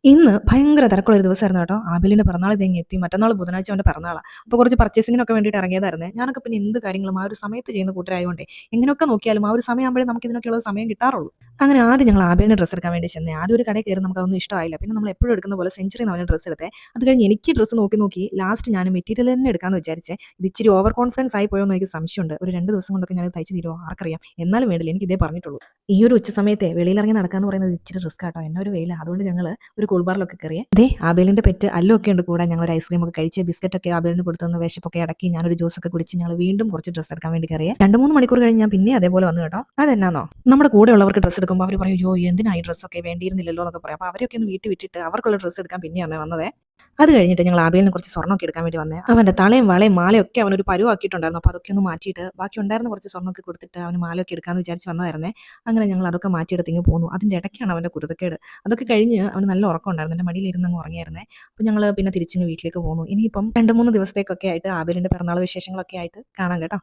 ഇന്ന് ഭയങ്കര തിരക്കുള്ള ഒരു ദിവസമായിരുന്നു കേട്ടോ. ആബേലിന്റെ പിറന്നാൾ ദേ എത്തി. മറ്റന്നാൾ ബുധനാഴ്ച അവന്റെ പിറന്നാളാ. അപ്പോൾ കുറച്ച് പർച്ചേസിങ്ങിനൊക്കെ വേണ്ടിയിട്ട് ഇറങ്ങിയതായിരുന്നേ. ഞാനൊക്കെ പിന്നെ എന്ത് കാര്യങ്ങളും ആ ഒരു സമയത്ത് ചെയ്യുന്ന കൂട്ടരായതുകൊണ്ടേ എങ്ങനെയൊക്കെ നോക്കിയാലും ആ ഒരു സമയമാകുമ്പോഴേ നമുക്ക് ഇതിനൊക്കെയുള്ള സമയം കിട്ടാറുള്ളൂ. അങ്ങനെ ആദ്യം ഞങ്ങൾ ആബേലിന് ഡ്രസ്സ് എടുക്കാൻ വേണ്ടി ചെന്നേ. ആദ്യം ഒരു കടയിൽ കയറി നമുക്കതൊന്നും ഇഷ്ടമായില്ല. പിന്നെ നമ്മൾ എപ്പോഴും എടുക്കുന്ന പോലെ സെഞ്ചുറിന്ന് അവന് ഡ്രസ്സ് എടുത്തേ. അത് കഴിഞ്ഞ് എനിക്ക് ഡ്രസ്സ് നോക്കി നോക്കി ലാസ്റ്റ് ഞാൻ മെറ്റീരിയൽ തന്നെ എടുക്കാമെന്ന് വിചാരിച്ചേ. ഇത് ഇച്ചിരി ഓവർ കോൺഫിഡൻസ് ആയി പോയോ എന്ന് എനിക്ക് സംശയമുണ്ട്. ഒരു 2 ദിവസം കൊണ്ടൊക്കെ ഞാൻ തയ്ച്ച് തീരുമോ ആർക്കറിയാം. എന്നാലും വേണ്ടില്ല, എനിക്ക് ഇതേ പറഞ്ഞിട്ടുള്ളൂ. ഈ ഒരു ഉച്ച സമയത്തെ വെളിയിലിറങ്ങി നടക്കാന്ന് പറയുന്നത് ഇച്ചിരി റിസ്ക് ആട്ടോ. എന്നെ ഒരു വെയില. അതുകൊണ്ട് ഞങ്ങൾ ഒരു കൂൾ ബാറിലൊക്കെ കയറിയേ. ദേ ആബേലിന്റെ പെറ്റ് അല്ലൊക്കെ ഉണ്ട് കൂടെ. ഞങ്ങൾ ഒരു ഐസ്ക്രീം ഒക്കെ കഴിച്ച് ബിസ്ക്കറ്റ് ഒക്കെ ആബേലിന് കൊടുത്തുനിന്ന് വിശപ്പൊക്കെ അടക്കി ഞാനൊരു ജ്യൂസ് ഒക്കെ കുടിച്ച് ഞങ്ങൾ വീണ്ടും കുറച്ച് ഡ്രസ്സ് എടുക്കാൻ വേണ്ടി കയറിയേ. 2-3 മണിക്കൂർ കഴിഞ്ഞ് ഞാൻ പിന്നെ അതേപോലെ വന്നു കേട്ടോ. അതെന്നാന്നോ, നമ്മുടെ കൂടെ ഉള്ളവർക്ക് ഡ്രസ്സ് എടുക്കുമ്പോൾ അവർ പറയും, അയ്യോ എന്തിനായി ഡ്രസ്സൊക്കെ വേണ്ടിയിരുന്നില്ലല്ലോ എന്നൊക്കെ പറയാം. അപ്പോൾ അവരൊക്കെ ഒന്ന് വീട്ടിൽ വിട്ടിട്ട് അവർക്കുള്ള ഡ്രസ്സ് എടുക്കാൻ പിന്നെയാണ് വന്നതേ. അത് കഴിഞ്ഞിട്ട് ഞങ്ങൾ ആബേലിന് കുറച്ച് സ്വർണ്ണമൊക്കെ എടുക്കാൻ വേണ്ടി വന്നേ. അവന്റെ തളയും വളയും മാലയും ഒക്കെ അവനൊരു പരുവാക്കിയിട്ടുണ്ടായിരുന്നു. അപ്പോൾ അതൊക്കെ ഒന്ന് മാറ്റിയിട്ട് ബാക്കി ഉണ്ടായിരുന്ന കുറച്ച് സ്വർണ്ണമൊക്കെ കൊടുത്തിട്ട് അവന് മാലയൊക്കെ എടുക്കാമെന്ന് വിചാരിച്ച് വന്നതായിരുന്നേ. അങ്ങനെ ഞങ്ങൾ അതൊക്കെ മാറ്റിയെടുത്ത് ഇങ്ങ് പോന്നു. അതിൻ്റെ ഇടയ്ക്കാണ് അവൻ്റെ കുരുത്തക്കേട്. അതൊക്കെ കഴിഞ്ഞ് അവന് നല്ല ഉറക്കം ഉണ്ടായിരുന്നു. എൻ്റെ മടിയിലിരുന്ന് അങ്ങ് ഉറങ്ങിയായിരുന്നേ. അപ്പോൾ ഞങ്ങൾ പിന്നെ തിരിച്ചിങ്ങ് വീട്ടിലേക്ക് പോന്നു. ഇനിയിപ്പം 2-3 ദിവസത്തേക്കൊക്കെ ആയിട്ട് ആബേലിൻ്റെ പിറന്നാൾ വിശേഷങ്ങളൊക്കെ ആയിട്ട് കാണാം കേട്ടോ.